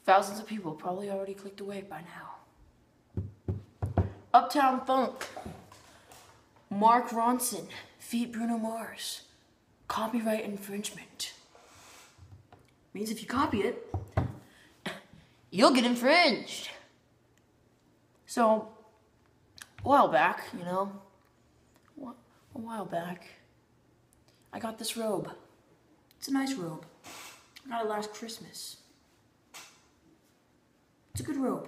Thousands of people probably already clicked away by now. Uptown Funk. Mark Ronson. Feat Bruno Mars. Copyright infringement. Means if you copy it, you'll get infringed. So, a while back, I got this robe. It's a nice robe. I got it last Christmas. It's a good robe.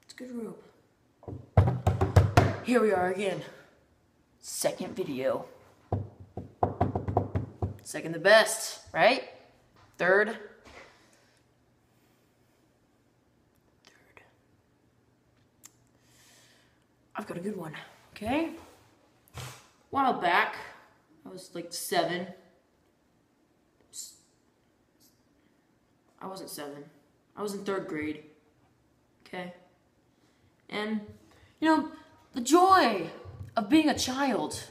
It's a good robe. Here we are again. Second video. Second the best, right? Third. I've got a good one, okay? A while back, I was like 7. I wasn't 7. I was in 3rd grade. Okay? And, the joy of being a child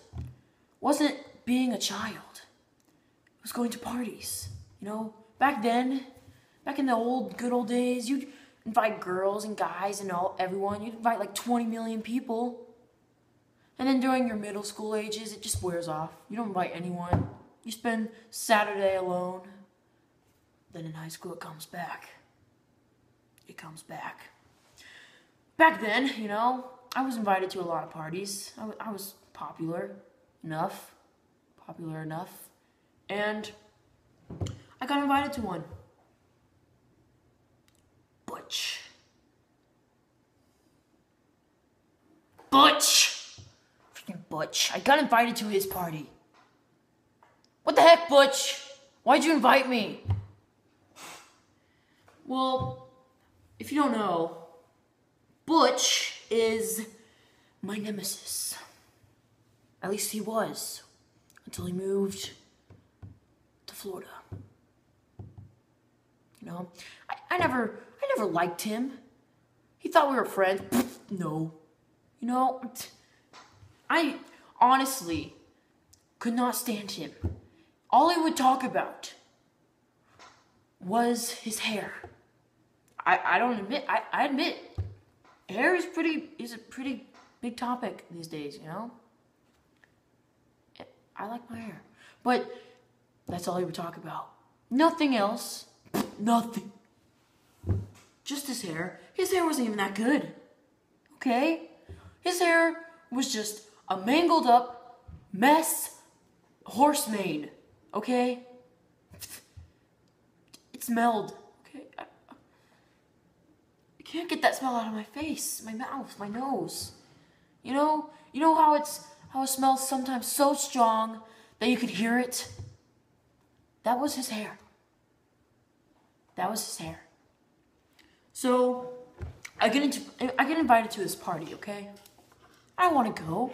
wasn't being a child. It was going to parties. Back then, back in the good old days, you'd invite girls and guys and everyone. You'd invite like 20 million people. And then during your middle school ages, it just wears off. You don't invite anyone. You spend Saturday alone. Then in high school, it comes back. It comes back. Back then, I was invited to a lot of parties. I was popular enough. And I got invited to one. Butch. Freaking Butch. I got invited to his party. What the heck, Butch? Why'd you invite me? Well, if you don't know, Butch is my nemesis. At least he was, until he moved to Florida. I never liked him. He thought we were friends. No. I honestly could not stand him. All he would talk about was his hair. I admit, hair is a pretty big topic these days, I like my hair. But that's all he would talk about. Nothing else. Nothing. Just his hair. His hair wasn't even that good. Okay? His hair was just a mangled up mess horse mane. Okay? It smelled. Okay? I can't get that smell out of my face, my mouth, my nose. You know how it smells sometimes so strong that you could hear it? That was his hair. So I get invited to this party, okay? I don't want to go.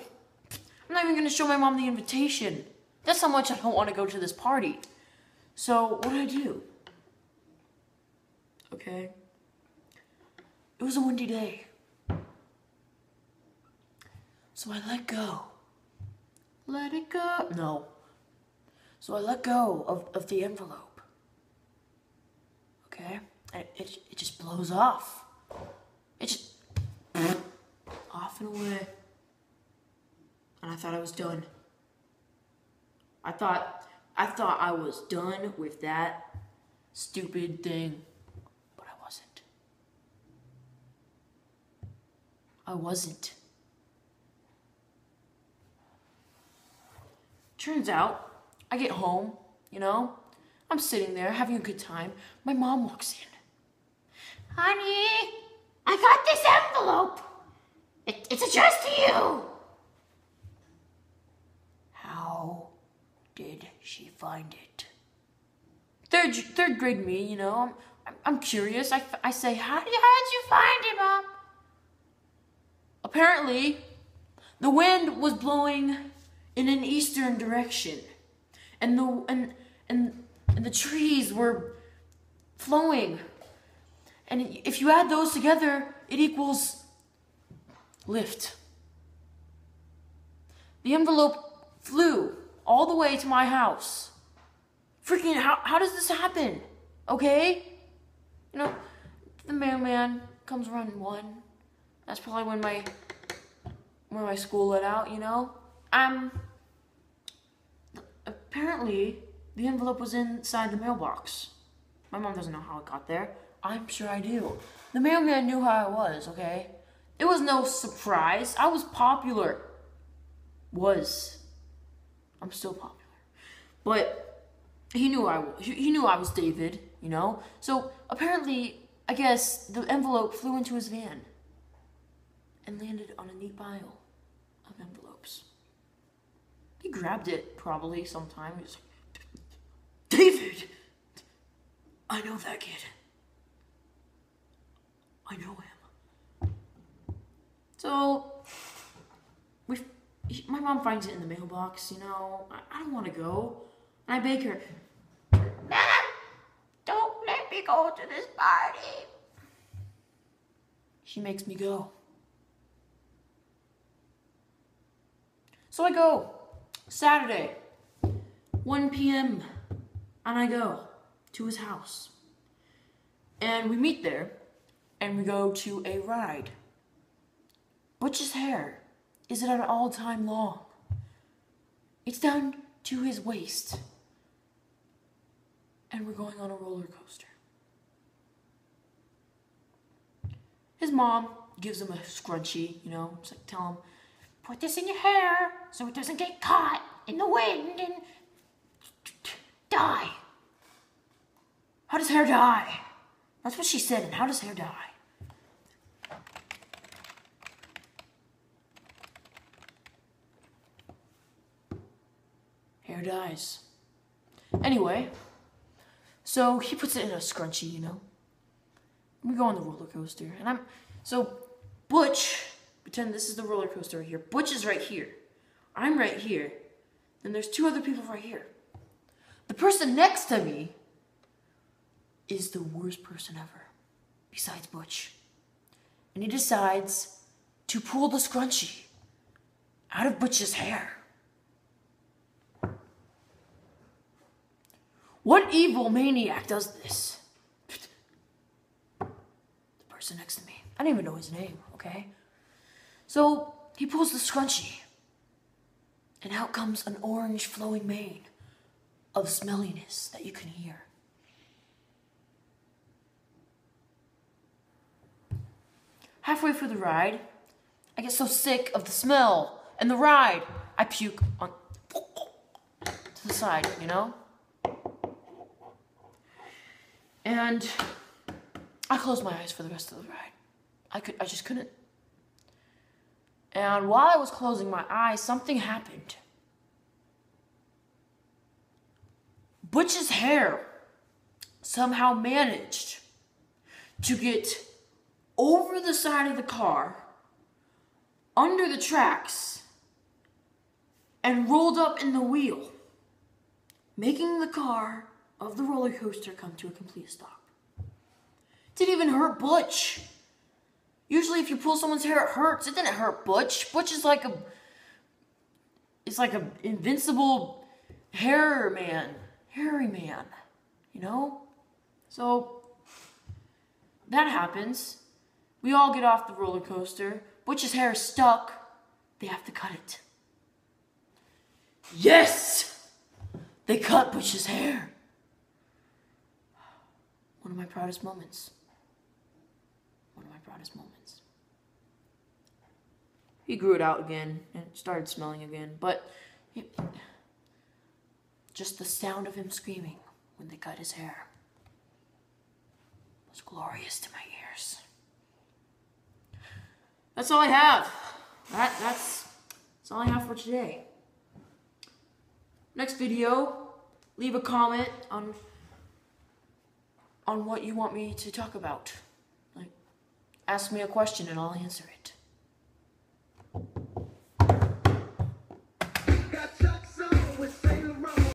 I'm not even going to show my mom the invitation. That's how much I don't want to go to this party. So what do? Okay. It was a windy day. So I let go. Let it go. No. So I let go of the envelope. Okay? And it just blows off. It just off and away. And I thought I was done. I thought I was done with that stupid thing. But I wasn't. Turns out, I get home, I'm sitting there having a good time. My mom walks in. Honey, I got this envelope. It's addressed to you. How did she find it? Third grade me, I'm I'm curious. I say, how'd you find it, Mom? Apparently, the wind was blowing in an eastern direction, and the trees were flowing. And if you add those together, it equals lift. The envelope flew all the way to my house. Freaking, how does this happen? Okay? You know, the mailman comes around 1. That's probably when my school let out, you know? Apparently, the envelope was inside the mailbox. My mom doesn't know how it got there. I'm sure I do. The mailman knew how I was, okay? It was no surprise. I was popular. I'm still popular. But he knew I was David, you know? So apparently, I guess the envelope flew into his van and landed on a neat pile of envelopes. He grabbed it probably sometime. He was like, David! I know that kid. I know him. So, my mom finds it in the mailbox, you know. I don't want to go. And I beg her, Mom, don't let me go to this party. She makes me go. So I go. Saturday, 1 p.m. And I go to his house. And we meet there. And we go to a ride. Butch's hair is at an all-time long. It's down to his waist. And we're going on a roller coaster. His mom gives him a scrunchie, you know. It's like, tell him, put this in your hair so it doesn't get caught in the wind and die. How does hair die? That's what she said, and how does hair die? Hair dies. Anyway, so he puts it in a scrunchie, you know. We go on the roller coaster, and so Butch, pretend this is the roller coaster right here. Butch is right here. I'm right here. Then there's 2 other people right here. The person next to me is the worst person ever, besides Butch. And he decides to pull the scrunchie out of Butch's hair. What evil maniac does this? The person next to me. I don't even know his name, okay? So he pulls the scrunchie, and out comes an orange flowing mane of smelliness that you can hear. Halfway through the ride, I get so sick of the smell and the ride, I puke on to the side, you know? And I closed my eyes for the rest of the ride. I just couldn't. And while I was closing my eyes, something happened. Butch's hair somehow managed to get over the side of the car, under the tracks, and rolled up in the wheel, making the car of the roller coaster come to a complete stop. Didn't even hurt Butch. Usually if you pull someone's hair, it hurts. It didn't hurt Butch. Butch is like a invincible hairy man, you know? So, that happens. We all get off the roller coaster. Butch's hair is stuck. They have to cut it. Yes! They cut Butch's hair. One of my proudest moments. One of my proudest moments. He grew it out again and it started smelling again, but just the sound of him screaming when they cut his hair was glorious to my ears. That's all I have. That's all I have for today. Next video, leave a comment on on what you want me to talk about. Like, ask me a question and I'll answer it.